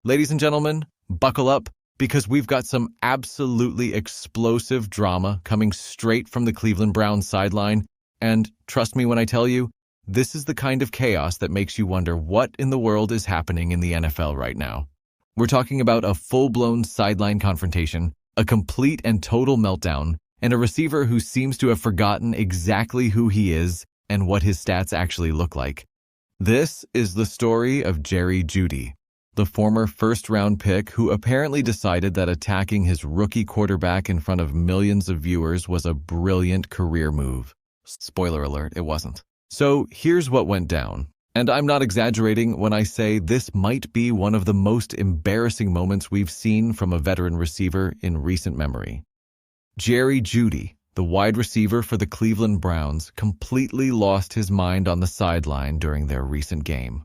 Ladies and gentlemen, buckle up because we've got some absolutely explosive drama coming straight from the Cleveland Browns sideline. And trust me when I tell you, this is the kind of chaos that makes you wonder what in the world is happening in the NFL right now. We're talking about a full-blown sideline confrontation, a complete and total meltdown, and a receiver who seems to have forgotten exactly who he is and what his stats actually look like. This is the story of Jerry Jeudy, the former first-round pick who apparently decided that attacking his rookie quarterback in front of millions of viewers was a brilliant career move. Spoiler alert, it wasn't. So here's what went down. And I'm not exaggerating when I say this might be one of the most embarrassing moments we've seen from a veteran receiver in recent memory. Jerry Jeudy, the wide receiver for the Cleveland Browns, completely lost his mind on the sideline during their recent game.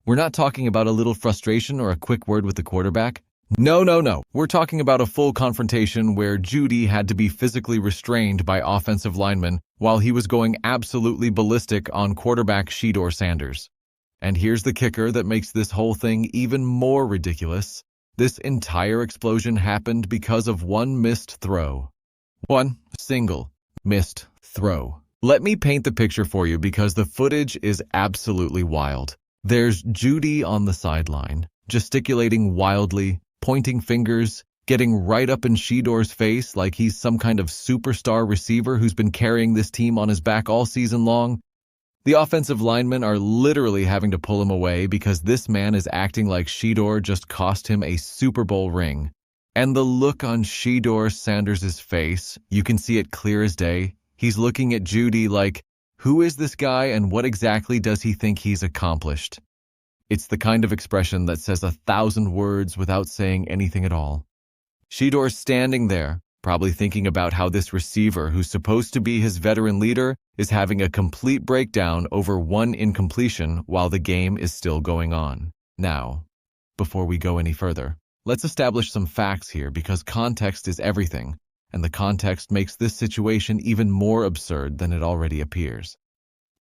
We're not talking about a little frustration or a quick word with the quarterback. No. We're talking about a full confrontation where Jeudy had to be physically restrained by offensive linemen while he was going absolutely ballistic on quarterback Shedeur Sanders. And here's the kicker that makes this whole thing even more ridiculous. This entire explosion happened because of one missed throw. One single missed throw. Let me paint the picture for you because the footage is absolutely wild. There's Jeudy on the sideline, gesticulating wildly, pointing fingers, getting right up in Shedeur's face like he's some kind of superstar receiver who's been carrying this team on his back all season long. The offensive linemen are literally having to pull him away because this man is acting like Shedeur just cost him a Super Bowl ring. And the look on Shedeur Sanders' face, you can see it clear as day. He's looking at Jeudy like, who is this guy and what exactly does he think he's accomplished? It's the kind of expression that says 1,000 words without saying anything at all. Shedeur's standing there, probably thinking about how this receiver, who's supposed to be his veteran leader, is having a complete breakdown over one incompletion while the game is still going on. Now, before we go any further, let's establish some facts here because context is everything, and the context makes this situation even more absurd than it already appears.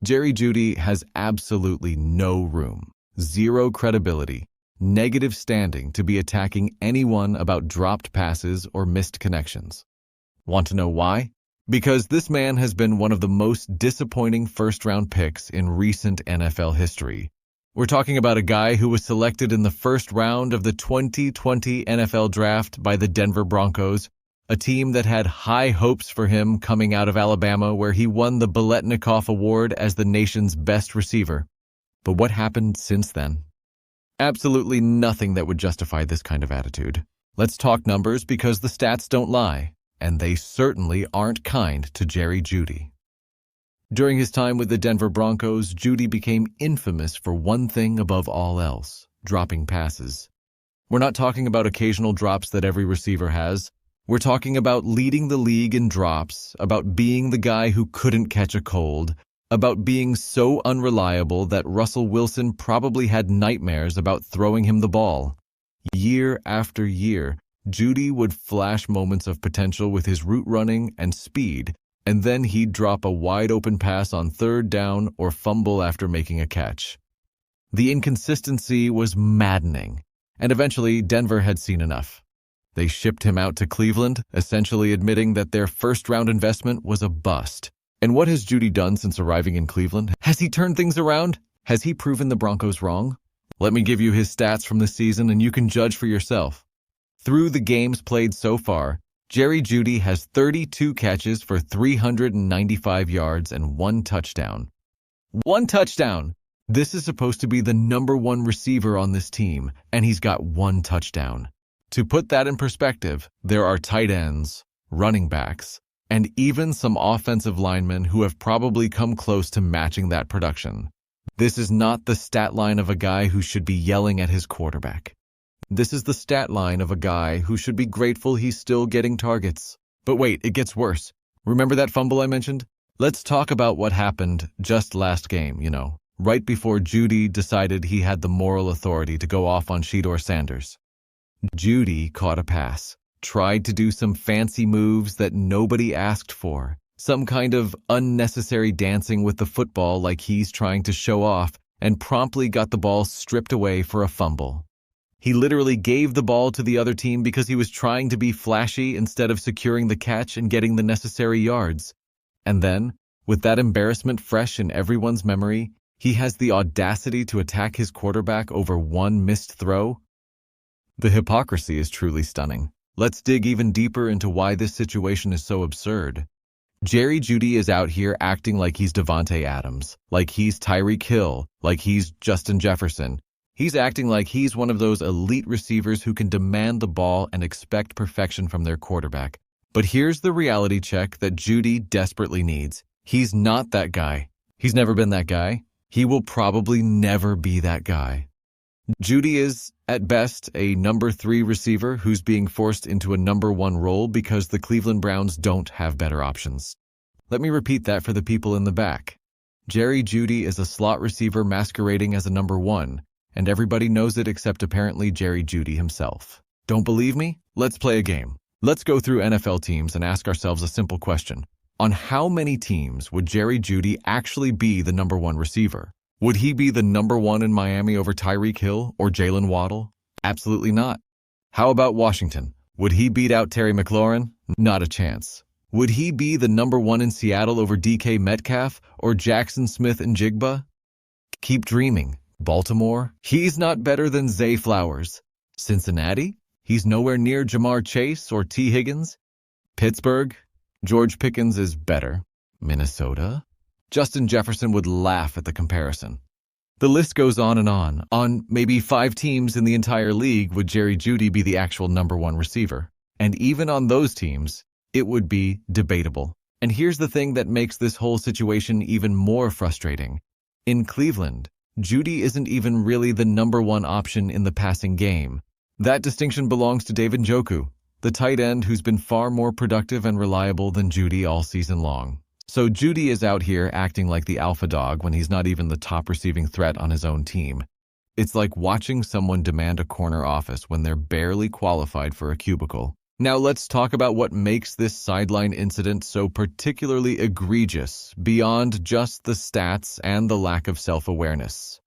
Jerry Jeudy has absolutely no room, zero credibility, negative standing to be attacking anyone about dropped passes or missed connections. Want to know why? Because this man has been one of the most disappointing first-round picks in recent NFL history. We're talking about a guy who was selected in the first round of the 2020 NFL Draft by the Denver Broncos, a team that had high hopes for him coming out of Alabama where he won the Biletnikoff Award as the nation's best receiver. But what happened since then? Absolutely nothing that would justify this kind of attitude. Let's talk numbers because the stats don't lie, and they certainly aren't kind to Jerry Jeudy. During his time with the Denver Broncos, Jeudy became infamous for one thing above all else, dropping passes. We're not talking about occasional drops that every receiver has. We're talking about leading the league in drops, about being the guy who couldn't catch a cold, about being so unreliable that Russell Wilson probably had nightmares about throwing him the ball. Year after year, Jeudy would flash moments of potential with his route running and speed, and then he'd drop a wide-open pass on third down or fumble after making a catch. The inconsistency was maddening, and eventually Denver had seen enough. They shipped him out to Cleveland, essentially admitting that their first-round investment was a bust. And what has Jeudy done since arriving in Cleveland? Has he turned things around? Has he proven the Broncos wrong? Let me give you his stats from this season and you can judge for yourself. Through the games played so far, Jerry Jeudy has 32 catches for 395 yards and 1 touchdown. 1 touchdown! This is supposed to be the #1 receiver on this team, and he's got 1 touchdown. To put that in perspective, there are tight ends, running backs, and even some offensive linemen who have probably come close to matching that production. This is not the stat line of a guy who should be yelling at his quarterback. This is the stat line of a guy who should be grateful he's still getting targets. But wait, it gets worse. Remember that fumble I mentioned? Let's talk about what happened just last game, right before Jeudy decided he had the moral authority to go off on Shedeur Sanders. Jeudy caught a pass, tried to do some fancy moves that nobody asked for, some kind of unnecessary dancing with the football like he's trying to show off, and promptly got the ball stripped away for a fumble. He literally gave the ball to the other team because he was trying to be flashy instead of securing the catch and getting the necessary yards. And then, with that embarrassment fresh in everyone's memory, he has the audacity to attack his quarterback over one missed throw? The hypocrisy is truly stunning. Let's dig even deeper into why this situation is so absurd. Jerry Jeudy is out here acting like he's Davante Adams, like he's Tyreek Hill, like he's Justin Jefferson. He's acting like he's one of those elite receivers who can demand the ball and expect perfection from their quarterback. But here's the reality check that Jeudy desperately needs. He's not that guy. He's never been that guy. He will probably never be that guy. Jeudy is, at best, a number 3 receiver who's being forced into a number 1 role because the Cleveland Browns don't have better options. Let me repeat that for the people in the back. Jerry Jeudy is a slot receiver masquerading as a number 1, and everybody knows it except apparently Jerry Jeudy himself. Don't believe me? Let's play a game. Let's go through NFL teams and ask ourselves a simple question. On how many teams would Jerry Jeudy actually be the number 1 receiver? Would he be the number 1 in Miami over Tyreek Hill or Jalen Waddle? Absolutely not. How about Washington? Would he beat out Terry McLaurin? Not a chance. Would he be the number 1 in Seattle over DK Metcalf or Jackson Smith-Njigba? Keep dreaming. Baltimore? He's not better than Zay Flowers. Cincinnati? He's nowhere near Jamar Chase or T. Higgins. Pittsburgh? George Pickens is better. Minnesota? Justin Jefferson would laugh at the comparison. The list goes on and on. On maybe 5 teams in the entire league would Jerry Jeudy be the actual number 1 receiver. And even on those teams, it would be debatable. And here's the thing that makes this whole situation even more frustrating. In Cleveland, Jeudy isn't even really the number 1 option in the passing game. That distinction belongs to David Njoku, the tight end who's been far more productive and reliable than Jeudy all season long. So Jeudy is out here acting like the alpha dog when he's not even the top receiving threat on his own team. It's like watching someone demand a corner office when they're barely qualified for a cubicle. Now let's talk about what makes this sideline incident so particularly egregious beyond just the stats and the lack of self-awareness.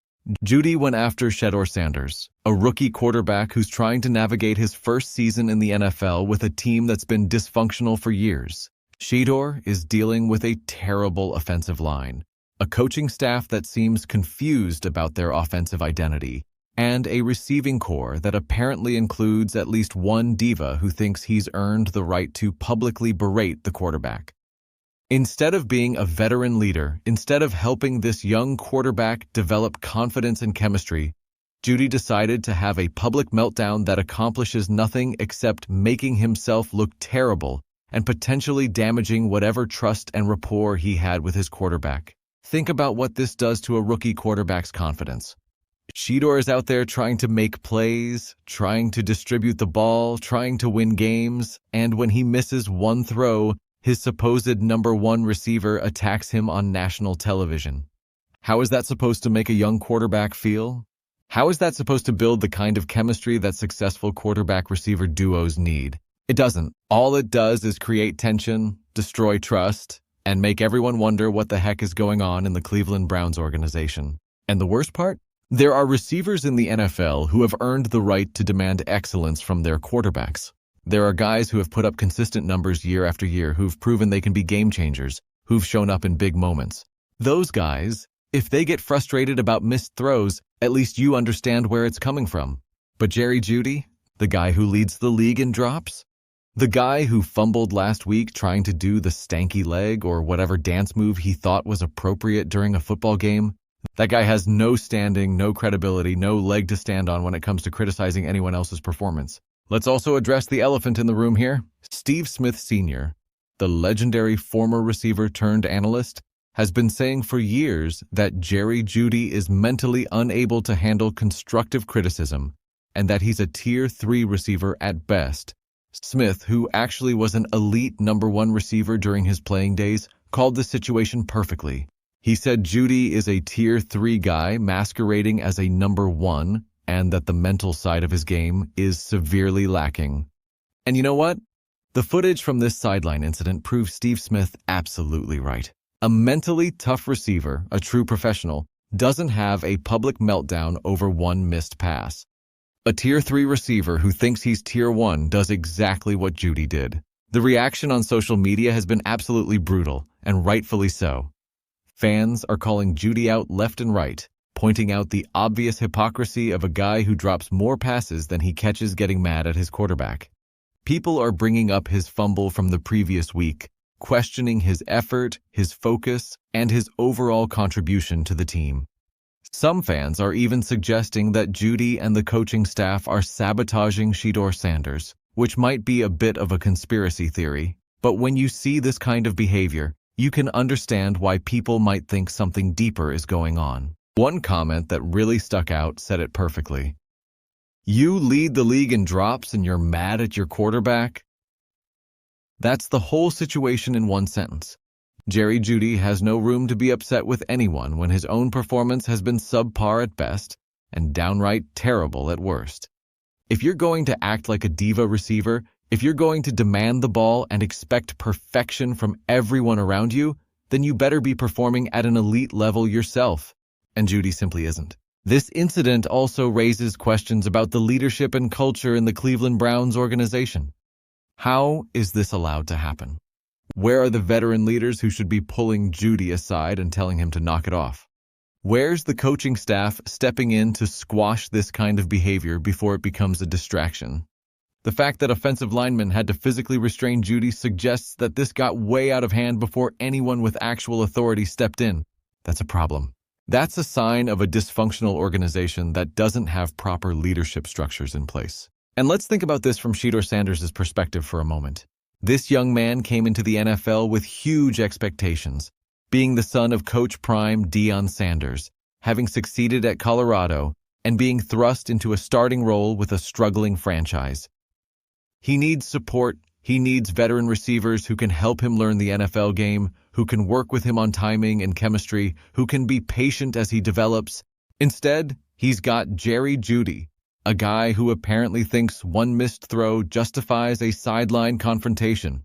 Jeudy went after Shedeur Sanders, a rookie quarterback who's trying to navigate his first season in the NFL with a team that's been dysfunctional for years. Shedeur is dealing with a terrible offensive line, a coaching staff that seems confused about their offensive identity, and a receiving core that apparently includes at least one diva who thinks he's earned the right to publicly berate the quarterback. Instead of being a veteran leader, instead of helping this young quarterback develop confidence and chemistry, Jeudy decided to have a public meltdown that accomplishes nothing except making himself look terrible and potentially damaging whatever trust and rapport he had with his quarterback. Think about what this does to a rookie quarterback's confidence. Shedeur is out there trying to make plays, trying to distribute the ball, trying to win games, and when he misses one throw, his supposed number 1 receiver attacks him on national television. How is that supposed to make a young quarterback feel? How is that supposed to build the kind of chemistry that successful quarterback-receiver duos need? It doesn't. All it does is create tension, destroy trust, and make everyone wonder what the heck is going on in the Cleveland Browns organization. And the worst part? There are receivers in the NFL who have earned the right to demand excellence from their quarterbacks. There are guys who have put up consistent numbers year after year who've proven they can be game changers, who've shown up in big moments. Those guys, if they get frustrated about missed throws, at least you understand where it's coming from. But Jerry Jeudy, the guy who leads the league in drops? The guy who fumbled last week trying to do the stanky leg or whatever dance move he thought was appropriate during a football game? That guy has no standing, no credibility, no leg to stand on when it comes to criticizing anyone else's performance. Let's also address the elephant in the room here. Steve Smith Sr., the legendary former receiver turned analyst, has been saying for years that Jerry Jeudy is mentally unable to handle constructive criticism and that he's a Tier 3 receiver at best. Smith, who actually was an elite number 1 receiver during his playing days, called the situation perfectly. He said Jeudy is a Tier 3 guy masquerading as a number 1 and that the mental side of his game is severely lacking. And you know what? The footage from this sideline incident proves Steve Smith absolutely right. A mentally tough receiver, a true professional, doesn't have a public meltdown over one missed pass. A Tier 3 receiver who thinks he's Tier 1 does exactly what Jeudy did. The reaction on social media has been absolutely brutal, and rightfully so. Fans are calling Jeudy out left and right, pointing out the obvious hypocrisy of a guy who drops more passes than he catches getting mad at his quarterback. People are bringing up his fumble from the previous week, questioning his effort, his focus, and his overall contribution to the team. Some fans are even suggesting that Jeudy and the coaching staff are sabotaging Shedeur Sanders, which might be a bit of a conspiracy theory. But when you see this kind of behavior, you can understand why people might think something deeper is going on. One comment that really stuck out said it perfectly. "You lead the league in drops and you're mad at your quarterback?" That's the whole situation in one sentence. Jerry Jeudy has no room to be upset with anyone when his own performance has been subpar at best and downright terrible at worst. If you're going to act like a diva receiver, if you're going to demand the ball and expect perfection from everyone around you, then you better be performing at an elite level yourself. And Jeudy simply isn't. This incident also raises questions about the leadership and culture in the Cleveland Browns organization. How is this allowed to happen? Where are the veteran leaders who should be pulling Jeudy aside and telling him to knock it off? Where's the coaching staff stepping in to squash this kind of behavior before it becomes a distraction? The fact that offensive linemen had to physically restrain Jeudy suggests that this got way out of hand before anyone with actual authority stepped in. That's a problem. That's a sign of a dysfunctional organization that doesn't have proper leadership structures in place. And let's think about this from Shedeur Sanders' perspective for a moment. This young man came into the NFL with huge expectations, being the son of Coach Prime Deion Sanders, having succeeded at Colorado, and being thrust into a starting role with a struggling franchise. He needs support. He needs veteran receivers who can help him learn the NFL game, who can work with him on timing and chemistry, who can be patient as he develops. Instead, he's got Jerry Jeudy, a guy who apparently thinks one missed throw justifies a sideline confrontation.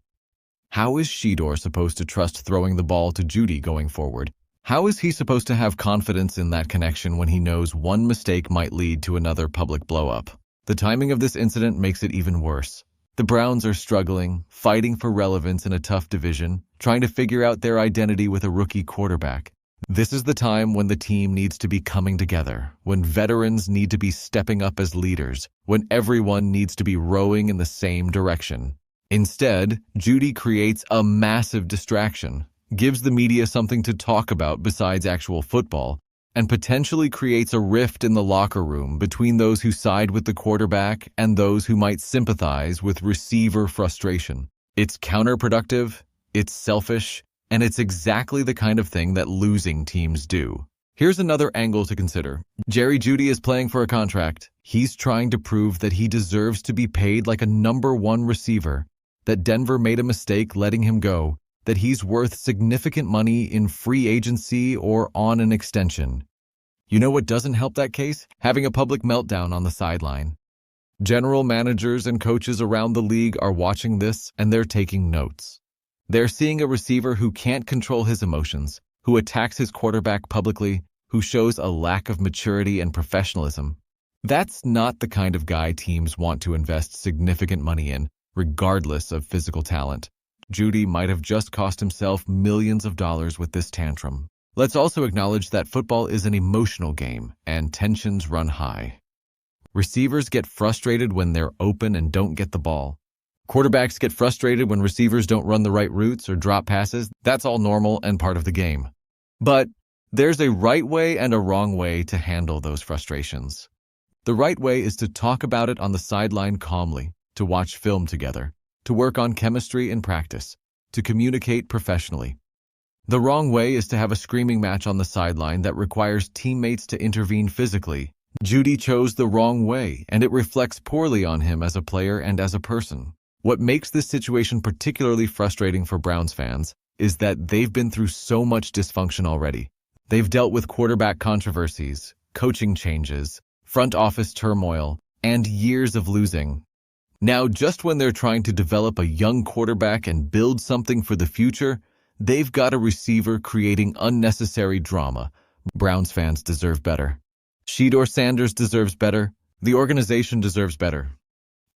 How is Shedeur supposed to trust throwing the ball to Jeudy going forward? How is he supposed to have confidence in that connection when he knows one mistake might lead to another public blow-up? The timing of this incident makes it even worse. The Browns are struggling, fighting for relevance in a tough division, trying to figure out their identity with a rookie quarterback. This is the time when the team needs to be coming together, when veterans need to be stepping up as leaders, when everyone needs to be rowing in the same direction. Instead, Jeudy creates a massive distraction, gives the media something to talk about besides actual football, and potentially creates a rift in the locker room between those who side with the quarterback and those who might sympathize with receiver frustration. It's counterproductive, it's selfish, and it's exactly the kind of thing that losing teams do. Here's another angle to consider. Jerry Jeudy is playing for a contract. He's trying to prove that he deserves to be paid like a #1 receiver, that Denver made a mistake letting him go, that he's worth significant money in free agency or on an extension. You know what doesn't help that case? Having a public meltdown on the sideline. General managers and coaches around the league are watching this and they're taking notes. They're seeing a receiver who can't control his emotions, who attacks his quarterback publicly, who shows a lack of maturity and professionalism. That's not the kind of guy teams want to invest significant money in, regardless of physical talent. Jeudy might have just cost himself millions of dollars with this tantrum. Let's also acknowledge that football is an emotional game, and tensions run high. Receivers get frustrated when they're open and don't get the ball. Quarterbacks get frustrated when receivers don't run the right routes or drop passes. That's all normal and part of the game. But there's a right way and a wrong way to handle those frustrations. The right way is to talk about it on the sideline calmly, to watch film together, to work on chemistry in practice, to communicate professionally. The wrong way is to have a screaming match on the sideline that requires teammates to intervene physically. Jeudy chose the wrong way, and it reflects poorly on him as a player and as a person. What makes this situation particularly frustrating for Browns fans is that they've been through so much dysfunction already. They've dealt with quarterback controversies, coaching changes, front office turmoil, and years of losing. Now, just when they're trying to develop a young quarterback and build something for the future, they've got a receiver creating unnecessary drama. Browns fans deserve better. Shedeur Sanders deserves better. The organization deserves better.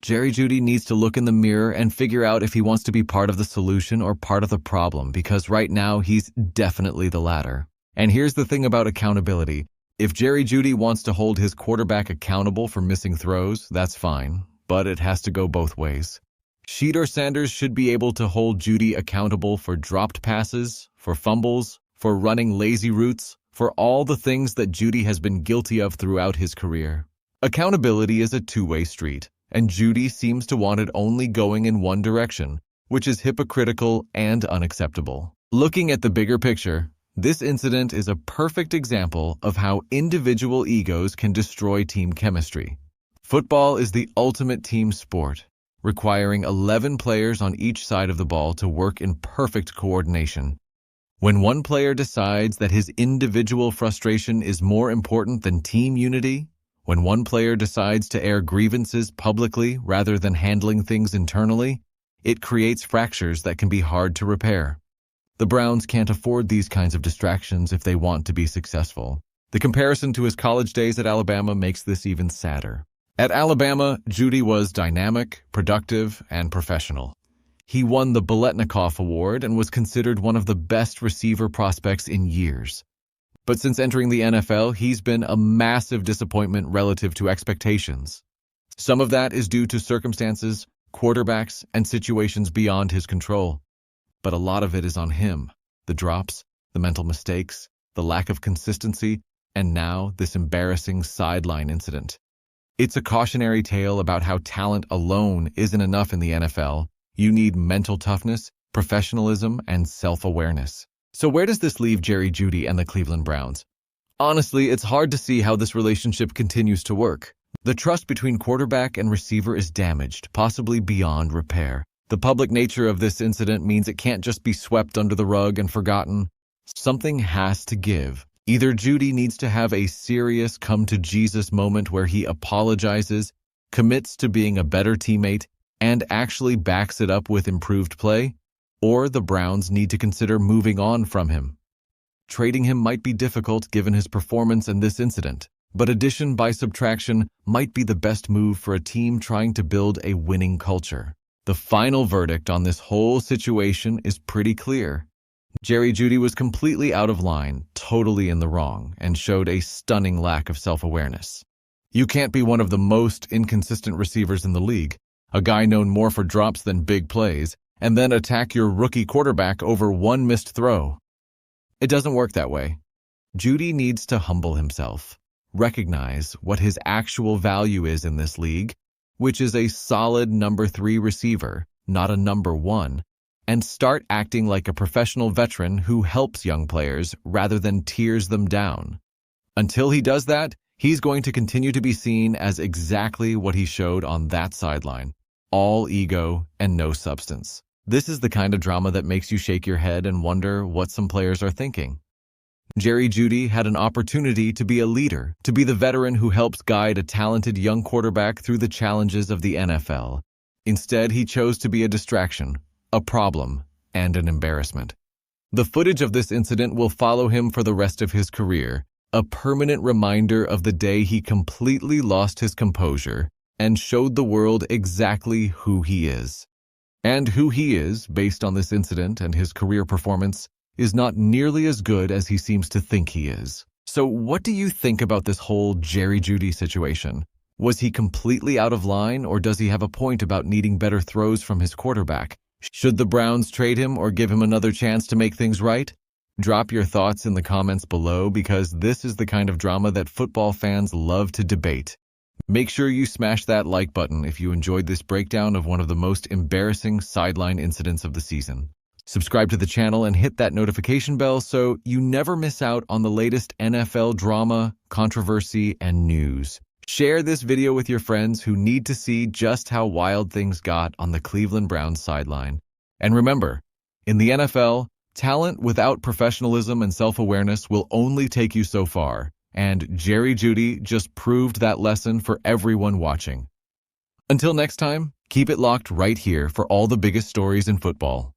Jerry Jeudy needs to look in the mirror and figure out if he wants to be part of the solution or part of the problem, because right now he's definitely the latter. And here's the thing about accountability. If Jerry Jeudy wants to hold his quarterback accountable for missing throws, that's fine, but it has to go both ways. Shedeur Sanders should be able to hold Jeudy accountable for dropped passes, for fumbles, for running lazy routes, for all the things that Jeudy has been guilty of throughout his career. Accountability is a two-way street, and Jeudy seems to want it only going in one direction, which is hypocritical and unacceptable. Looking at the bigger picture, this incident is a perfect example of how individual egos can destroy team chemistry. Football is the ultimate team sport, requiring 11 players on each side of the ball to work in perfect coordination. When one player decides that his individual frustration is more important than team unity, when one player decides to air grievances publicly rather than handling things internally, it creates fractures that can be hard to repair. The Browns can't afford these kinds of distractions if they want to be successful. The comparison to his college days at Alabama makes this even sadder. At Alabama, Jeudy was dynamic, productive, and professional. He won the Biletnikoff Award and was considered one of the best receiver prospects in years. But since entering the NFL, he's been a massive disappointment relative to expectations. Some of that is due to circumstances, quarterbacks, and situations beyond his control. But a lot of it is on him. The drops, the mental mistakes, the lack of consistency, and now this embarrassing sideline incident. It's a cautionary tale about how talent alone isn't enough in the NFL. You need mental toughness, professionalism, and self-awareness. So where does this leave Jerry Jeudy and the Cleveland Browns? Honestly, it's hard to see how this relationship continues to work. The trust between quarterback and receiver is damaged, possibly beyond repair. The public nature of this incident means it can't just be swept under the rug and forgotten. Something has to give. Either Jeudy needs to have a serious come-to-Jesus moment where he apologizes, commits to being a better teammate, and actually backs it up with improved play, or the Browns need to consider moving on from him. Trading him might be difficult given his performance in this incident, but addition by subtraction might be the best move for a team trying to build a winning culture. The final verdict on this whole situation is pretty clear. Jerry Jeudy was completely out of line, totally in the wrong, and showed a stunning lack of self-awareness. You can't be one of the most inconsistent receivers in the league, a guy known more for drops than big plays, and then attack your rookie quarterback over one missed throw. It doesn't work that way. Jeudy needs to humble himself, recognize what his actual value is in this league, which is a solid number 3 receiver, not a number 1, and start acting like a professional veteran who helps young players rather than tears them down. Until he does that, he's going to continue to be seen as exactly what he showed on that sideline, all ego and no substance. This is the kind of drama that makes you shake your head and wonder what some players are thinking. Jerry Jeudy had an opportunity to be a leader, to be the veteran who helps guide a talented young quarterback through the challenges of the NFL. Instead, he chose to be a distraction, a problem, and an embarrassment. The footage of this incident will follow him for the rest of his career, a permanent reminder of the day he completely lost his composure and showed the world exactly who he is. And who he is, based on this incident and his career performance, is not nearly as good as he seems to think he is. So what do you think about this whole Jerry Jeudy situation? Was he completely out of line, or does he have a point about needing better throws from his quarterback? Should the Browns trade him or give him another chance to make things right? Drop your thoughts in the comments below, because this is the kind of drama that football fans love to debate. Make sure you smash that like button if you enjoyed this breakdown of one of the most embarrassing sideline incidents of the season. Subscribe to the channel and hit that notification bell so you never miss out on the latest NFL drama, controversy, and news. Share this video with your friends who need to see just how wild things got on the Cleveland Browns sideline. And remember, in the NFL, talent without professionalism and self-awareness will only take you so far. And Jerry Jeudy just proved that lesson for everyone watching. Until next time, keep it locked right here for all the biggest stories in football.